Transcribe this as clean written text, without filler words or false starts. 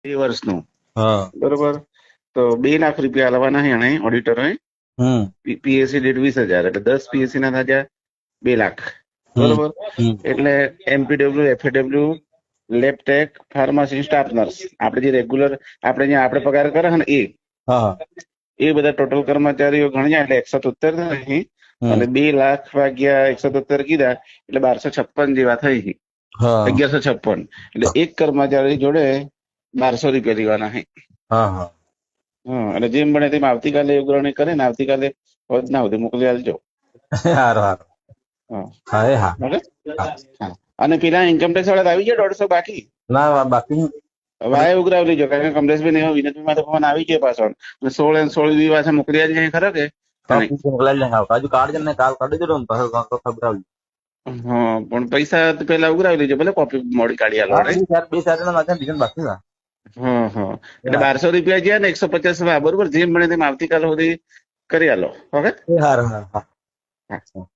2 વર્ષનું. હા. બરોબર. તો 2 લાખ રૂપિયા આલવાના છે એને ઓડિટરોએ. હમ. પીએસસી દીઠ 20,000 એટલે 10 પીએસસી ના થયા 2 લાખ. હમ. બરોબર. હમ. એટલે MPW, FAW, lab tech, pharmacy, staff nurse, આપણે જે રેગ્યુલર આપણે પગાર કરે છે ને હા. એ બધા ટોટલ કર્મચારીઓ ગણ્યા એટલે 173 નહીં. હમ. અને 2 લાખ ભાગ્યા 173 કીધા એટલે 1256 જેવા થઈ છે. હા. 1156. એટલે એક કર્મચારી જોડે 1200 રૂપિયા લેવાના છે. હા. હા. હા, અને જેમ બને તેમ આવતીકાલે ઉઘરાણી કરીને આવતીકાલે ના સુધી મોકલી આલજો. હારું હારું. હા. હા એ હા. બરાબર? હા. અને પેલા ઇન્કમટેક્સ વાળા આવી ગયા 150 બાકી. ના બાકી વાય ઉઘરાવી લેજો, કારણ કે કમલેશભાઈ ને વિનોદભાઈ માટે ફોન આવી ગયો પાછો. 16 અને 16 દી પાછા મોકલી આલજે ખરા કે નહીં? મોકલાવી લેંગે. હજુ કાર્ડ ને કાલ કાઢી દેજો ને પછી ખબર આવી. હા, પણ પૈસા તો પેલા ઉઘરાવી લેજો, ભલે કોપી મોડી કાઢી આલો. હા બે સાત ના બીજા બાકી ના. હા હા. એટલે 1200 રૂપિયા છે ને 150 બરોબર. જેમ બને તેમ આવતીકાલ સુધી કરી આલો. ઓકે. હારું હારું. હા. હા.